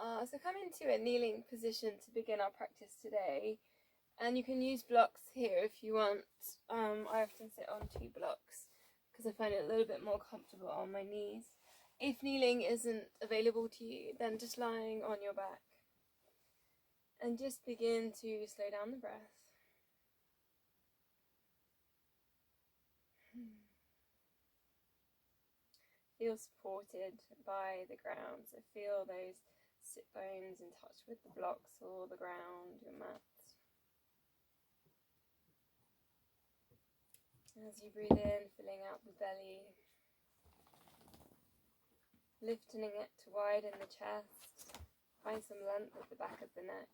So come into a kneeling position to begin our practice today, and you can use blocks here if you want. I often sit on 2 blocks because I find it a little bit more comfortable on my knees. If kneeling isn't available to you, then just lying on your back, and just begin to slow down the breath. Feel supported by the ground, so feel those sit bones in touch with the blocks or the ground, your mat. As you breathe in, filling out the belly, lifting it to widen the chest, find some length at the back of the neck.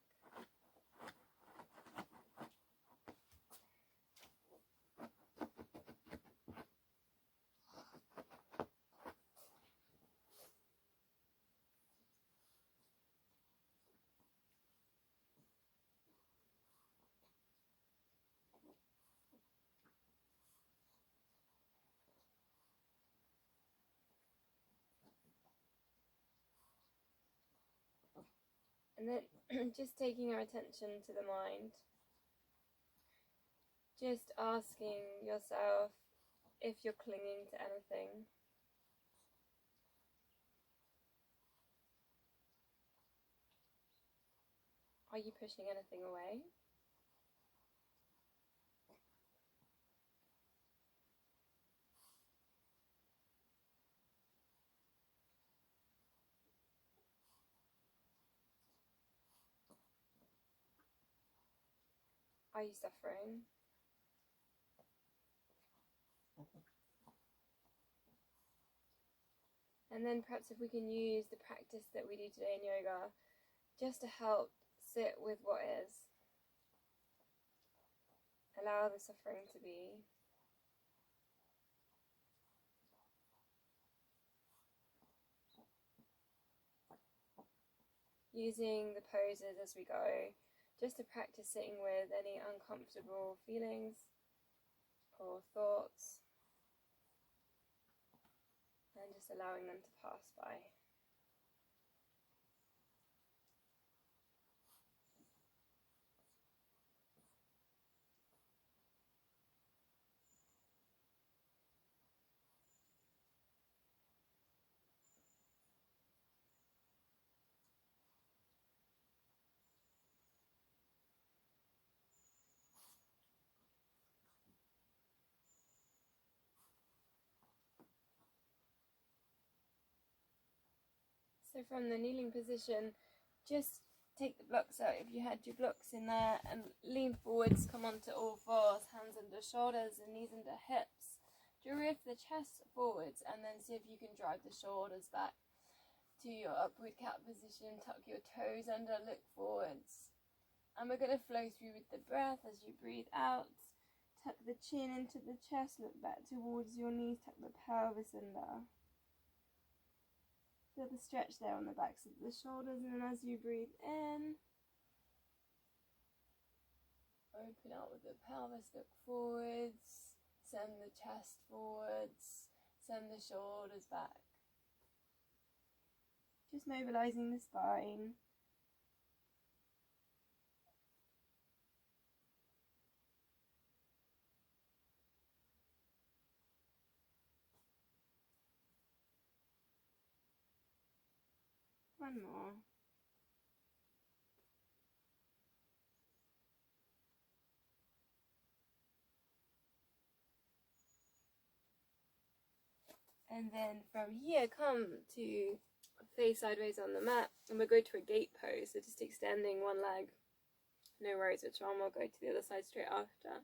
And then just taking our attention to the mind, just asking yourself if you're clinging to anything. Are you pushing anything away? Are you suffering? And then perhaps if we can use the practice that we do today in yoga just to help sit with what is. Allow the suffering to be. Using the poses as we go, just to practice sitting with any uncomfortable feelings or thoughts, and just allowing them to pass by. So from the kneeling position, just take the blocks out if you had your blocks in there, and lean forwards, come onto all fours, hands under shoulders and knees under hips. Drift the chest forwards, and then see if you can drive the shoulders back to your upward cat position. Tuck your toes under, look forwards. And we're going to flow through with the breath as you breathe out. Tuck the chin into the chest, look back towards your knees, tuck the pelvis under. Feel the stretch there on the backs of the shoulders, and then as you breathe in, open up with the pelvis, look forwards, send the chest forwards, send the shoulders back. Just mobilizing the spine. One more. And then from here, come to face sideways on the mat, and we'll go to a gate pose, so just extending one leg. No worries which one, we'll go to the other side straight after.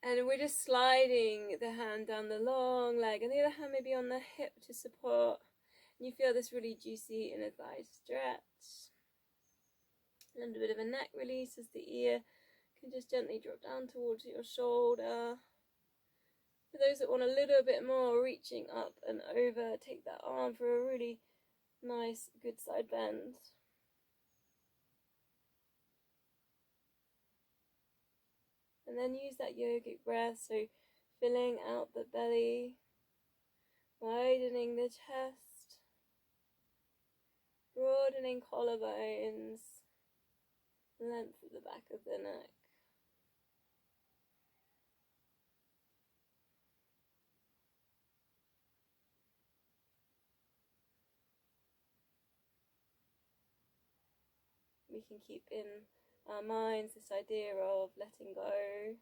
And we're just sliding the hand down the long leg, and the other hand maybe on the hip to support. And you feel this really juicy inner thigh stretch. A little bit of a neck release as the ear can just gently drop down towards your shoulder. For those that want a little bit more, reaching up and over, take that arm for a really nice, good side bend. And then use that yogic breath, so filling out the belly, widening the chest, broadening collarbones, length at the back of the neck. We can keep in our minds this idea of letting go,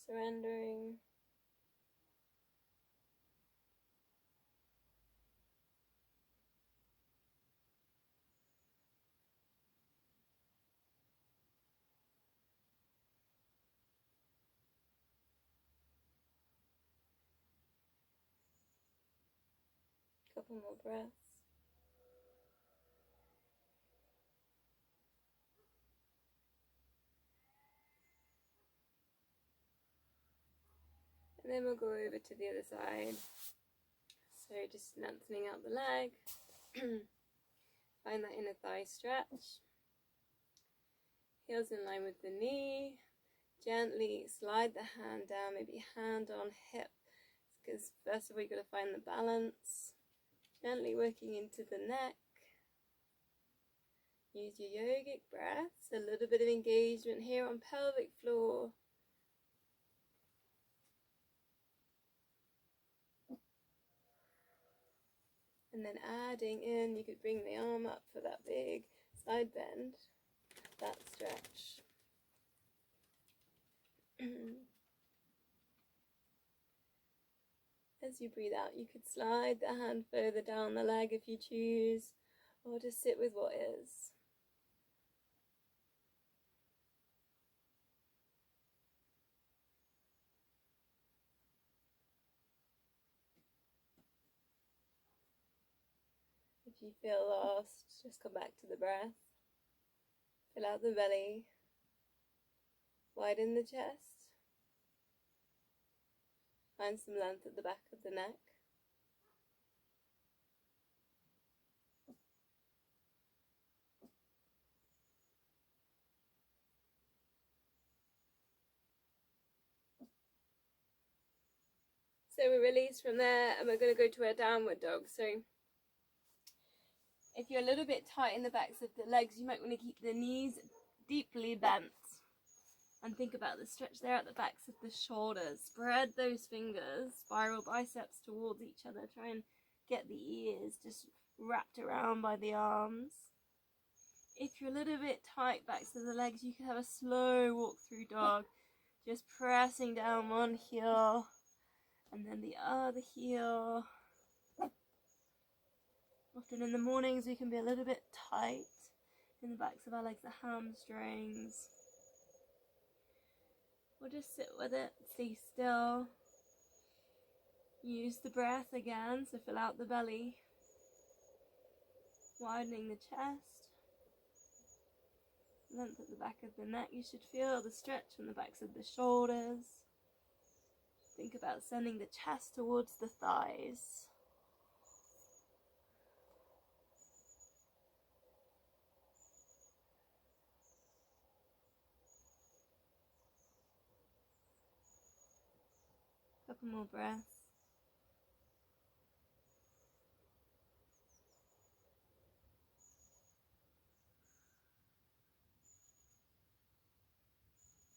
surrendering. Couple more breaths. And then we'll go over to the other side. So just lengthening out the leg. Find that inner thigh stretch. Heels in line with the knee. Gently slide the hand down, maybe hand on hip. Because first of all, you've got to find the balance. Gently working into the neck. Use your yogic breaths. A little bit of engagement here on pelvic floor. And then adding in, you could bring the arm up for that big side bend, that stretch. As you breathe out, you could slide the hand further down the leg if you choose, or just sit with what is. If you feel lost, just come back to the breath. Fill out the belly. Widen the chest. Find some length at the back of the neck. So we release from there and we're going to go to a downward dog. So if you're a little bit tight in the backs of the legs, you might want to keep the knees deeply bent. And think about the stretch there at the backs of the shoulders. Spread those fingers, spiral biceps towards each other. Try and get the ears just wrapped around by the arms. If you're a little bit tight backs of the legs, you can have a slow walk through dog. Just pressing down one heel and then the other heel. Often in the mornings we can be a little bit tight in the backs of our legs, the hamstrings. Or just sit with it, stay still. Use the breath again, so fill out the belly. Widening the chest. Length at the back of the neck. You should feel the stretch from the backs of the shoulders. Think about sending the chest towards the thighs. Couple more breaths.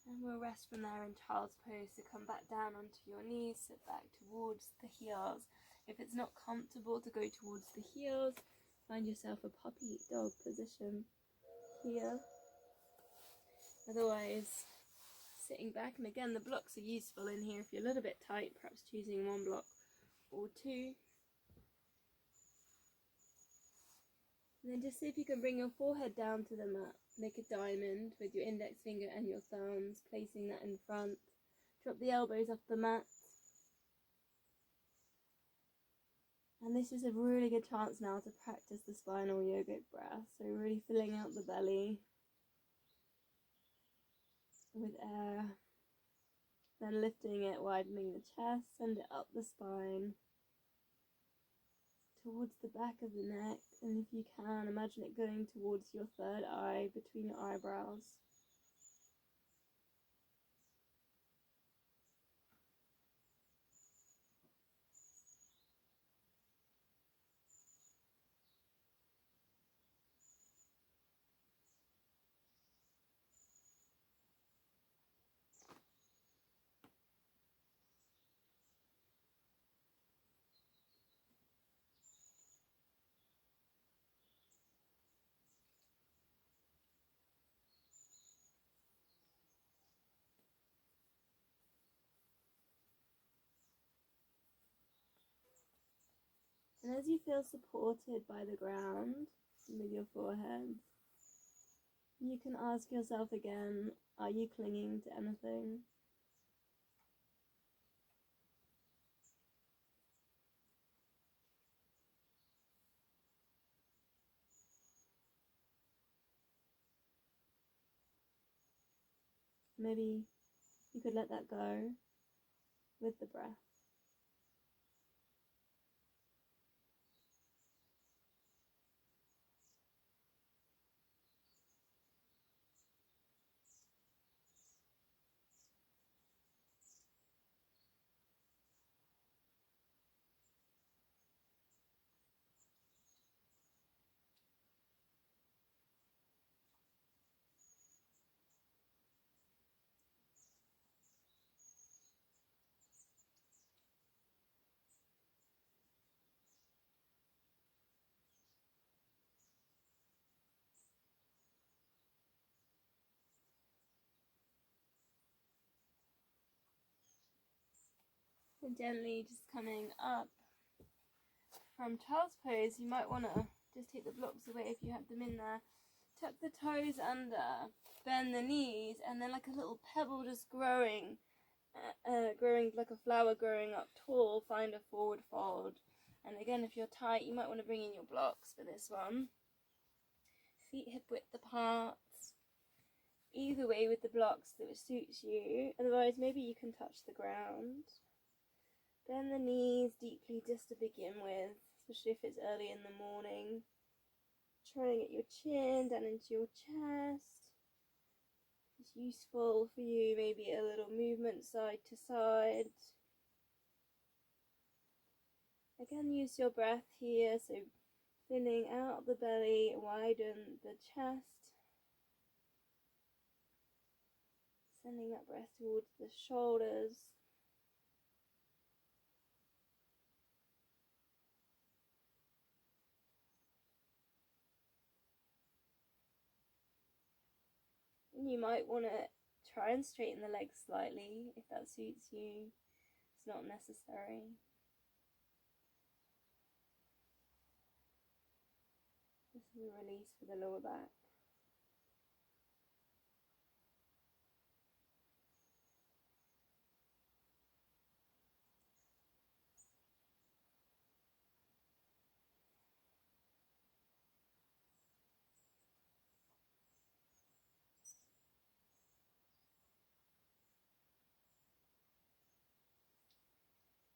And we'll rest from there in child's pose. So come back down onto your knees, sit back towards the heels. If it's not comfortable to go towards the heels, find yourself a puppy dog position here. Otherwise, sitting back, and again the blocks are useful in here if you're a little bit tight, perhaps choosing one block or two. And then just see if you can bring your forehead down to the mat. Make a diamond with your index finger and your thumbs, placing that in front. Drop the elbows off the mat. And this is a really good chance now to practice the spinal yogic breath. So really filling out the belly with air. Then lifting it, widening the chest, send it up the spine. Towards the back of the neck, and if you can, imagine it going towards your third eye, between your eyebrows. And as you feel supported by the ground with your forehead, you can ask yourself again, are you clinging to anything? Maybe you could let that go with the breath. And gently just coming up from child's pose, you might want to just take the blocks away if you have them in there. Tuck the toes under, bend the knees, and then like a little pebble just growing like a flower growing up tall, find a forward fold. And again, if you're tight, you might want to bring in your blocks for this one. Feet hip width apart. Either way with the blocks that suits you. Otherwise, maybe you can touch the ground. Bend the knees deeply just to begin with, especially if it's early in the morning. Try and get your chin down into your chest. It's useful for you, maybe a little movement side to side. Again, use your breath here, so thinning out the belly, widen the chest. Sending that breath towards the shoulders. And you might want to try and straighten the legs slightly if that suits you. It's not necessary. This is a release for the lower back.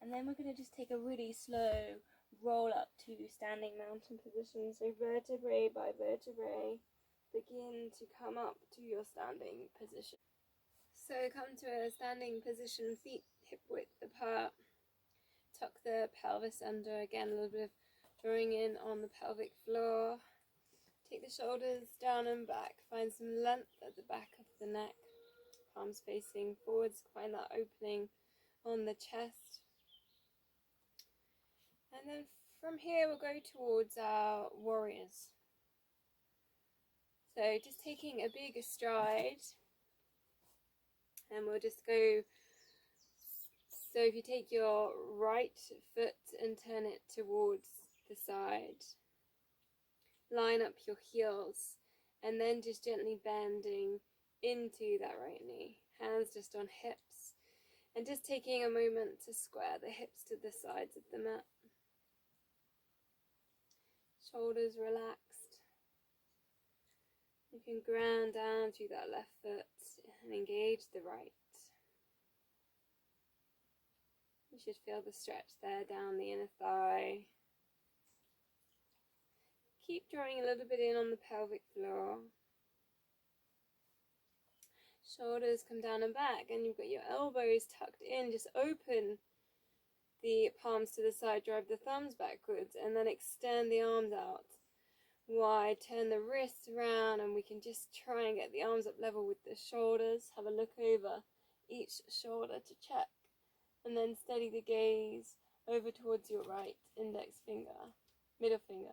And then we're going to just take a really slow roll up to standing mountain position. So vertebrae by vertebrae, begin to come up to your standing position. So come to a standing position, feet hip width apart. Tuck the pelvis under, again a little bit of drawing in on the pelvic floor. Take the shoulders down and back, find some length at the back of the neck. Palms facing forwards, find that opening on the chest. And then from here we'll go towards our warriors. So just taking a big stride, and we'll just go, so if you take your right foot and turn it towards the side, line up your heels, and then just gently bending into that right knee, hands just on hips, and just taking a moment to square the hips to the sides of the mat. Shoulders relaxed. You can ground down through that left foot and engage the right. You should feel the stretch there down the inner thigh. Keep drawing a little bit in on the pelvic floor. Shoulders come down and back, and you've got your elbows tucked in. Just open the palms to the side, drive the thumbs backwards, and then extend the arms out wide. Turn the wrists around, and we can just try and get the arms up level with the shoulders. Have a look over each shoulder to check, and then steady the gaze over towards your right index finger, middle finger.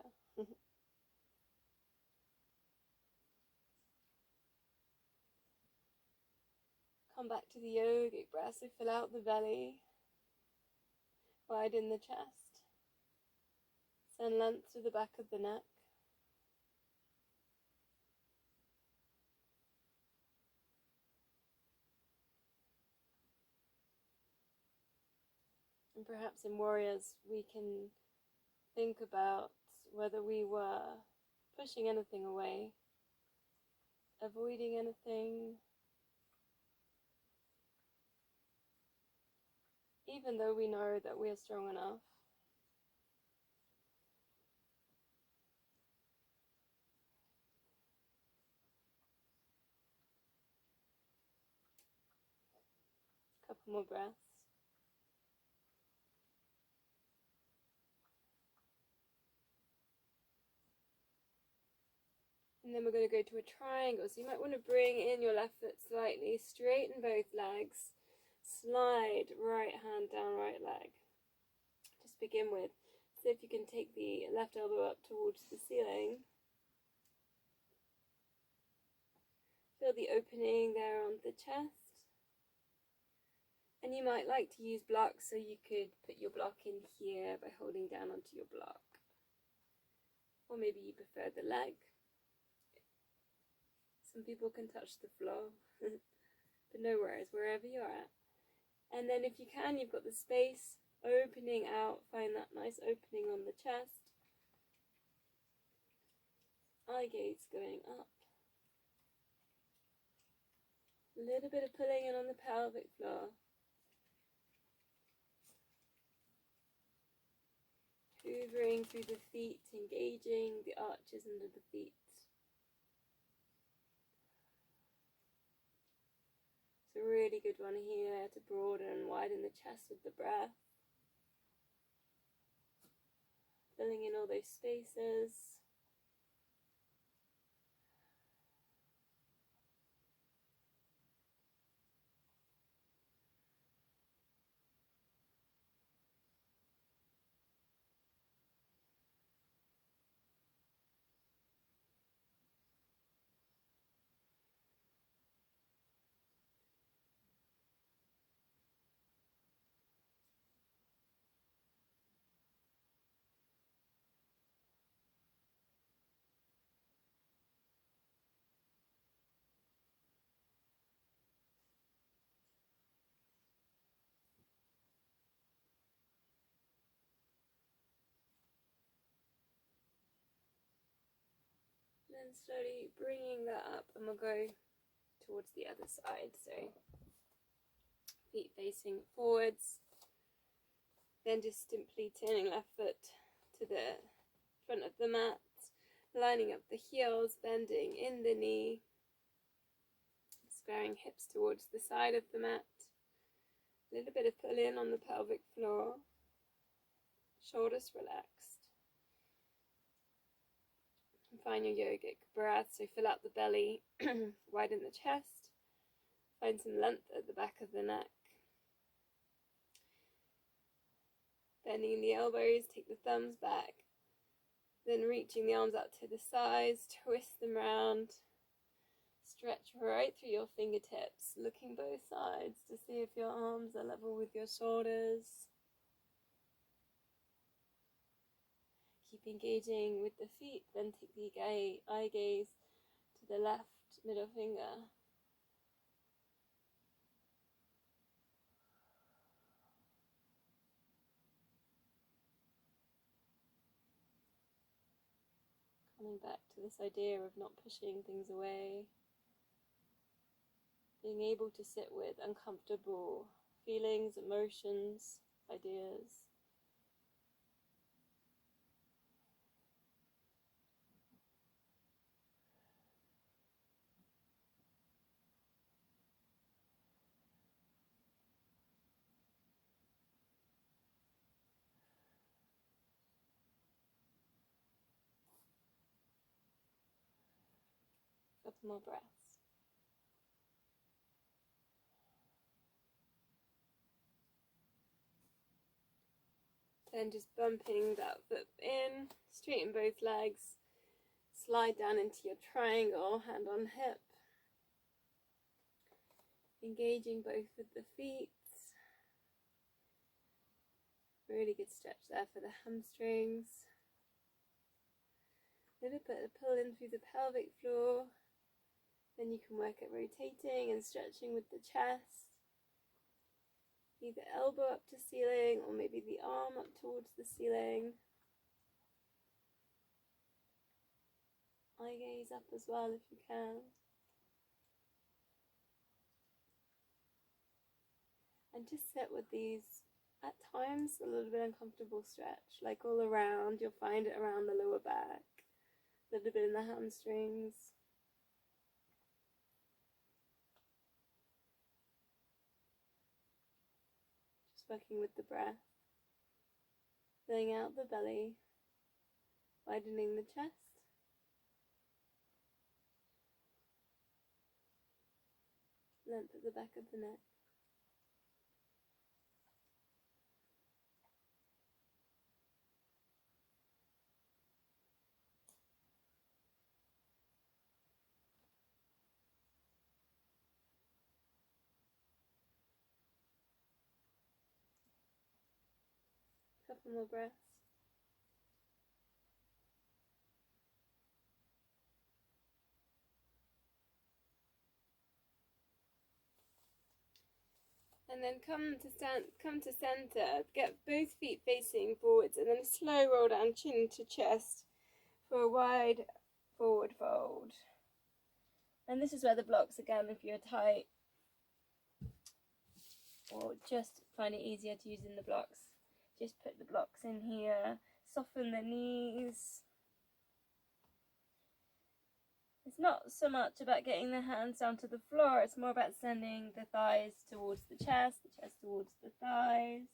Come back to the yogic breath, so fill out the belly, widen the chest. Send length to the back of the neck. And perhaps in warriors we can think about whether we were pushing anything away, avoiding anything, even though we know that we are strong enough. A couple more breaths. And then we're going to go to a triangle. So you might want to bring in your left foot slightly, straighten both legs, slide right hand down right leg. Just begin with, see if you can take the left elbow up towards the ceiling. Feel the opening there on the chest. And you might like to use blocks, so you could put your block in here by holding down onto your block. Or maybe you prefer the leg. Some people can touch the floor, but no worries, wherever you're at. And then if you can, you've got the space opening out, find that nice opening on the chest. Eye gaze going up. A little bit of pulling in on the pelvic floor. Hoovering through the feet, engaging the arches under the feet. It's a really good one here to broaden and widen the chest with the breath. Filling in all those spaces. Then slowly bringing that up, and we'll go towards the other side. So feet facing forwards. Then just simply turning left foot to the front of the mat, lining up the heels, bending in the knee, squaring hips towards the side of the mat. A little bit of pull in on the pelvic floor, shoulders relaxed. And find your yogic breath, so fill out the belly, widen the chest, find some length at the back of the neck. Bending the elbows, take the thumbs back, then reaching the arms out to the sides, twist them round, stretch right through your fingertips, looking both sides to see if your arms are level with your shoulders. Keep engaging with the feet, then take the eye gaze to the left middle finger. Coming back to this idea of not pushing things away. Being able to sit with uncomfortable feelings, emotions, ideas. Couple more breaths. Then just bumping that foot in, straighten both legs, slide down into your triangle, hand on hip. Engaging both of the feet. Really good stretch there for the hamstrings. A little bit of pull in through the pelvic floor. Then you can work at rotating and stretching with the chest. Either elbow up to ceiling or maybe the arm up towards the ceiling. Eye gaze up as well if you can. And just sit with these, at times, a little bit uncomfortable stretch, like all around. You'll find it around the lower back, a little bit in the hamstrings. Just working with the breath, filling out the belly, widening the chest. Length at the back of the neck. Couple more breaths. And then come to center. Get both feet facing forwards, and then slow roll down, chin to chest for a wide forward fold. And this is where the blocks, again, if you're tight or just find it easier to use in the blocks, just put the blocks in here. Soften the knees. It's not so much about getting the hands down to the floor, it's more about sending the thighs towards the chest towards the thighs.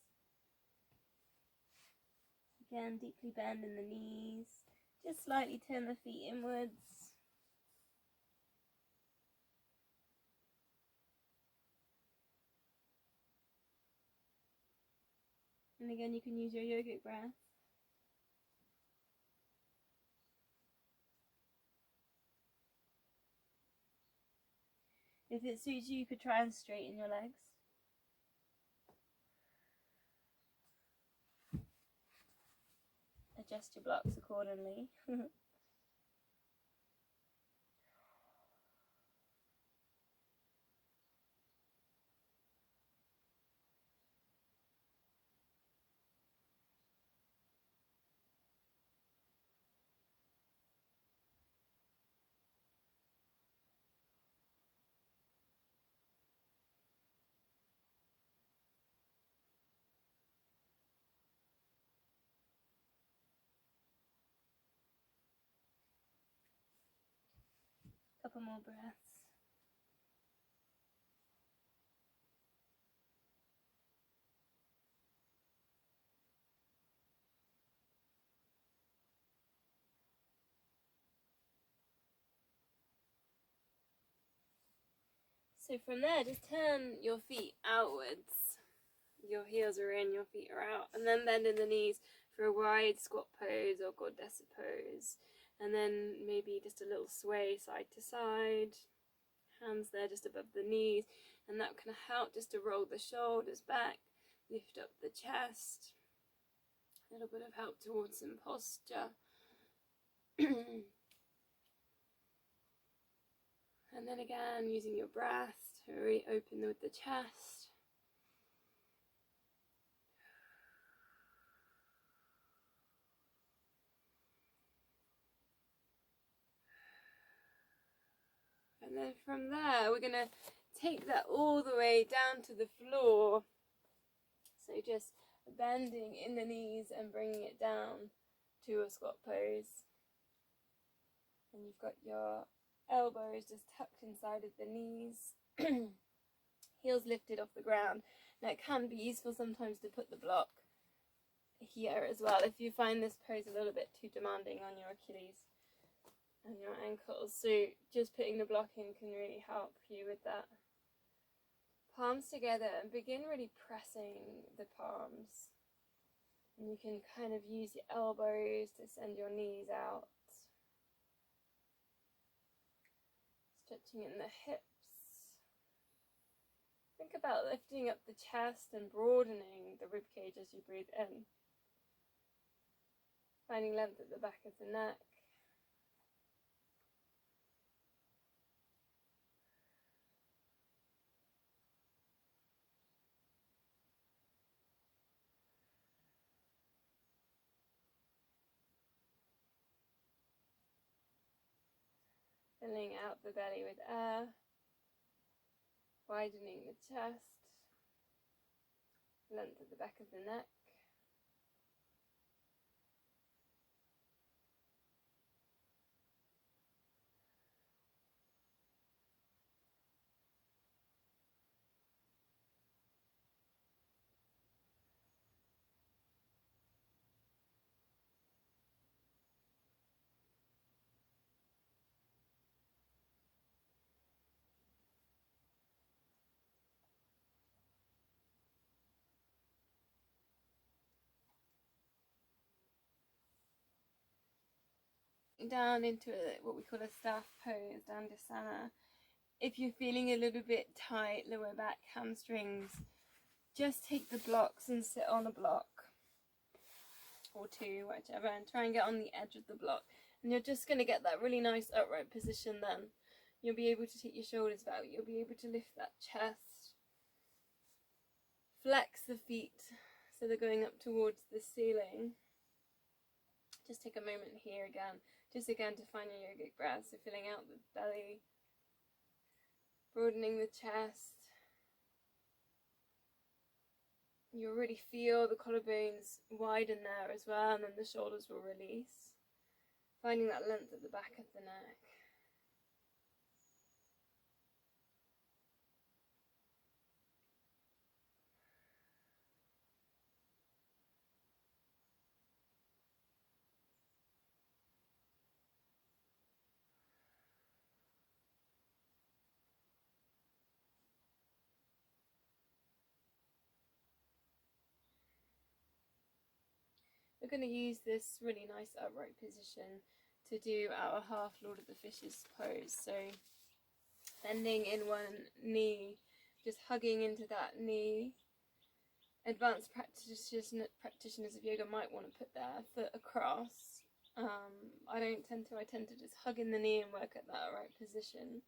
Again, deeply bend in the knees. Just slightly turn the feet inwards. And again, you can use your yogic breath. If it suits you, you could try and straighten your legs. Adjust your blocks accordingly. Couple more breaths. So from there, just turn your feet outwards. Your heels are in, your feet are out. And then bend in the knees for a wide squat pose or goddess pose. And then maybe just a little sway side to side. Hands there just above the knees. And that can help just to roll the shoulders back. Lift up the chest. A little bit of help towards some posture. And then again, using your breath to reopen with the chest. And then from there, we're going to take that all the way down to the floor. So just bending in the knees and bringing it down to a squat pose. And you've got your elbows just tucked inside of the knees. Heels lifted off the ground. Now it can be useful sometimes to put the block here as well if you find this pose a little bit too demanding on your Achilles and your ankles. So just putting the block in can really help you with that. Palms together and begin really pressing the palms. And you can kind of use your elbows to send your knees out. Stretching in the hips. Think about lifting up the chest and broadening the rib cage as you breathe in. Finding length at the back of the neck. Filling out the belly with air, widening the chest, length at the back of the neck. Down into what we call a staff pose, Dandasana. If you're feeling a little bit tight, lower back, hamstrings, just take the blocks and sit on a block or two, whichever, and try and get on the edge of the block. And you're just going to get that really nice upright position then. You'll be able to take your shoulders back, you'll be able to lift that chest, flex the feet so they're going up towards the ceiling. Just take a moment here again, just again to find your yogic breath. So filling out the belly, broadening the chest. You'll really feel the collarbones widen there as well, and then the shoulders will release. Finding that length at the back of the neck. We're going to use this really nice upright position to do our half Lord of the Fishes pose. So bending in one knee, just hugging into that knee. Advanced practitioners of yoga might want to put their foot across. I don't tend to. I tend to just hug in the knee and work at that upright position.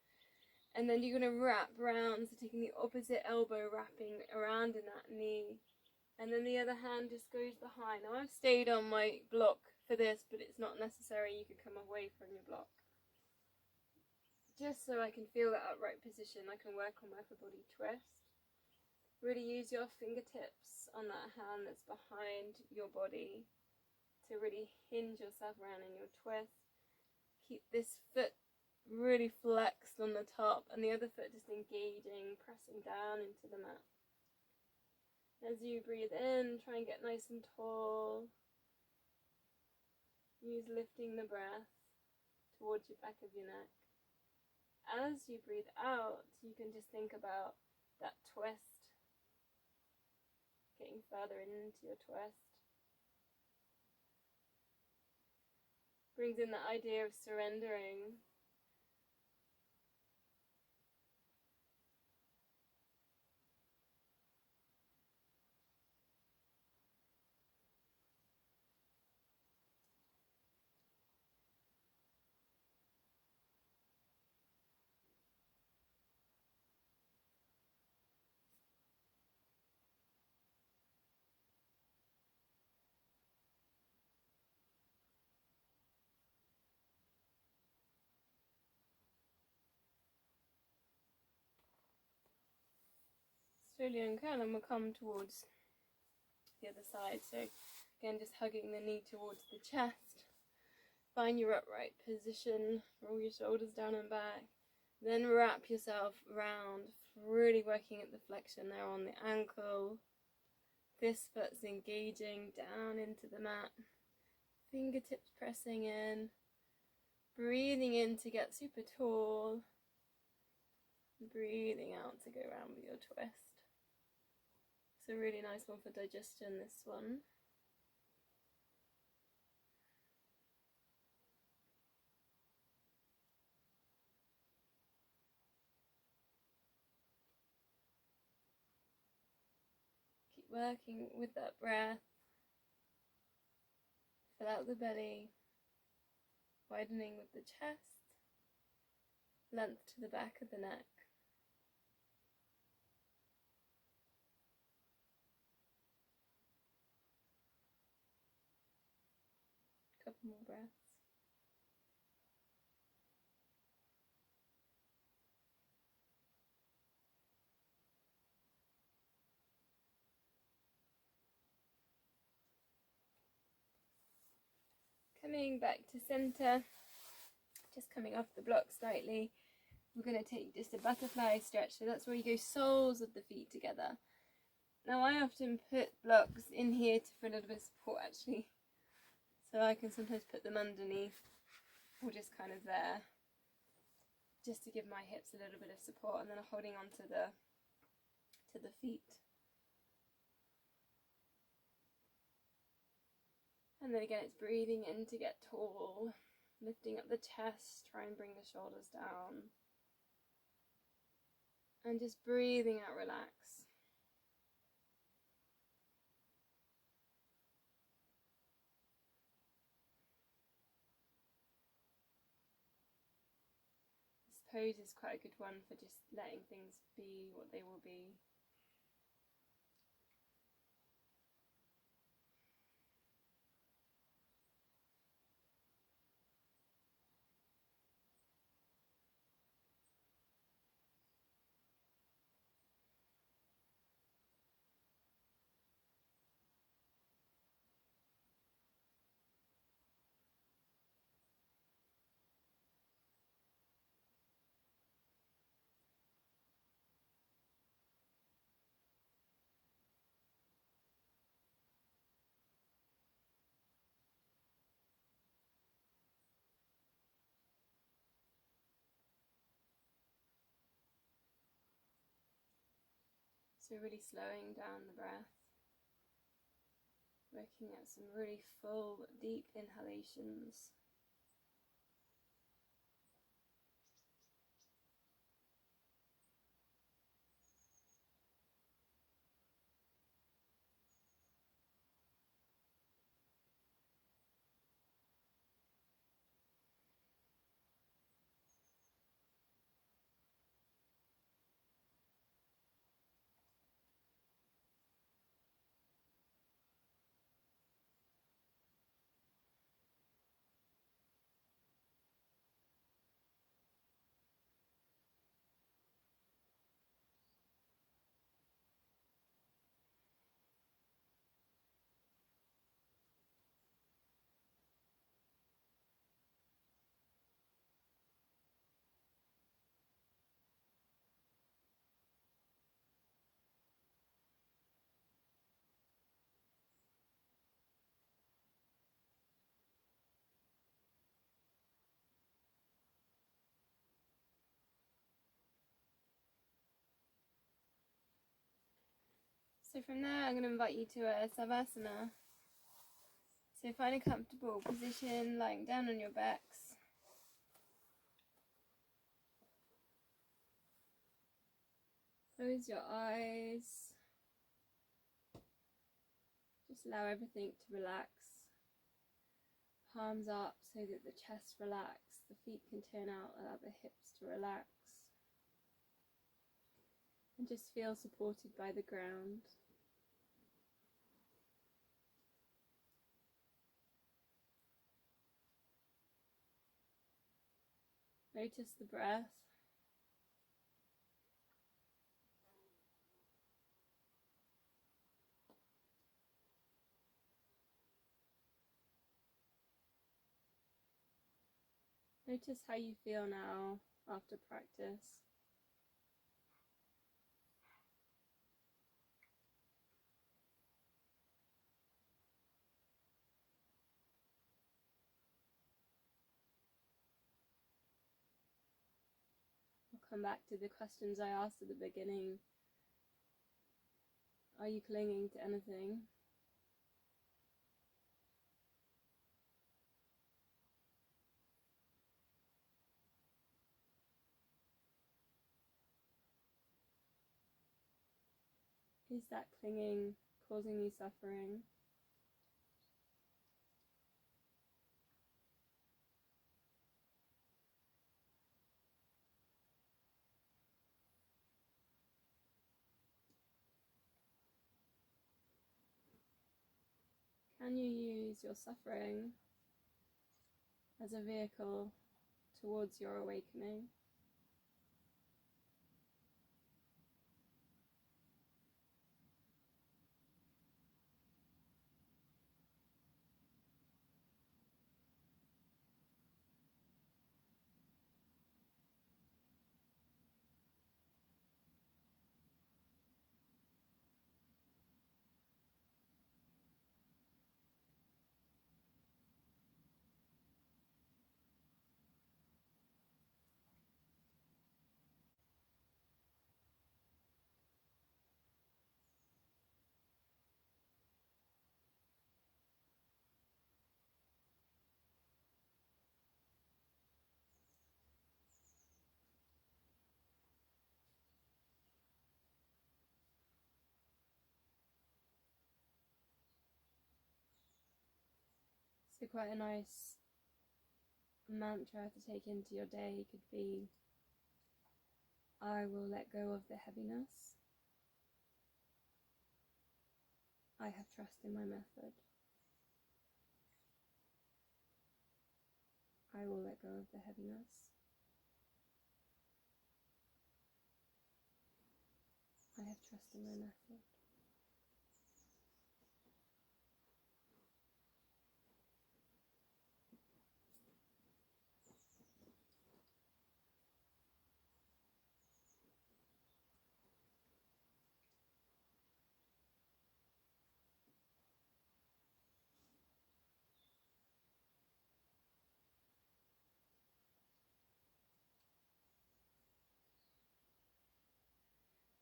And then you're going to wrap round, so taking the opposite elbow, wrapping around in that knee. And then the other hand just goes behind. Now I've stayed on my block for this, but it's not necessary. You could come away from your block. Just so I can feel that upright position, I can work on my upper body twist. Really use your fingertips on that hand that's behind your body to really hinge yourself around in your twist. Keep this foot really flexed on the top and the other foot just engaging, pressing down into the mat. As you breathe in, try and get nice and tall. Use lifting the breath towards your back of your neck. As you breathe out, you can just think about that twist, getting further into your twist. Brings in the idea of surrendering. Slowly uncurl and we'll come towards the other side. So again, just hugging the knee towards the chest. Find your upright position, roll your shoulders down and back. Then wrap yourself round, really working at the flexion there on the ankle. This foot's engaging down into the mat. Fingertips pressing in. Breathing in to get super tall. Breathing out to go around with your twist. It's a really nice one for digestion, this one. Keep working with that breath. Fill out the belly. Widening with the chest. Length to the back of the neck. Couple more breaths. coming back to center, just coming off the block slightly. We're going to take just a butterfly stretch, so that's where you go soles of the feet together. Now I often put blocks in here for a little bit of support actually, so I can sometimes put them underneath or just kind of there, just to give my hips a little bit of support, and then I'm holding on to the feet. And then again, it's breathing in to get tall, lifting up the chest, try and bring the shoulders down. And just breathing out, relax. This pose is quite a good one for just letting things be what they will be. So really slowing down the breath, working at some really full, deep inhalations. So from there, I'm going to invite you to a Savasana. So find a comfortable position, lying down on your backs. Close your eyes. Just allow everything to relax. Palms up so that the chest relax, the feet can turn out, allow the hips to relax. And just feel supported by the ground. Notice the breath. Notice how you feel now after practice. I'll come back to the questions I asked at the beginning. Are you clinging to anything? Is that clinging causing you suffering? Can you use your suffering as a vehicle towards your awakening? quite a nice mantra to take into your day could be, I will let go of the heaviness. I have trust in my method. I will let go of the heaviness. I have trust in my method.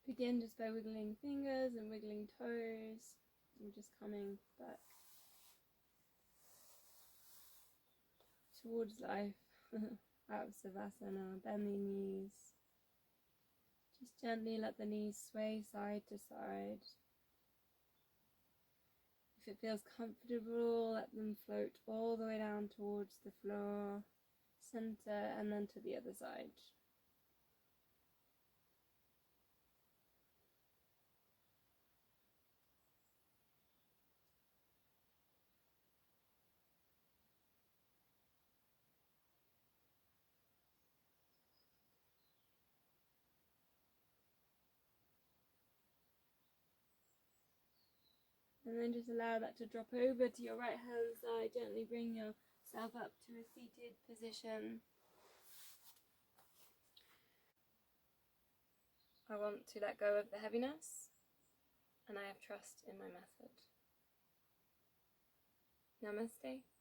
Begin just by wiggling fingers and wiggling toes. We're just coming back towards life, out of Savasana. Bend the knees. Just gently let the knees sway side to side. If it feels comfortable, let them float all the way down towards the floor, center, and then to the other side. And then just allow that to drop over to your right hand side. Gently bring yourself up to a seated position. I want to let go of the heaviness, and I have trust in my method. Namaste.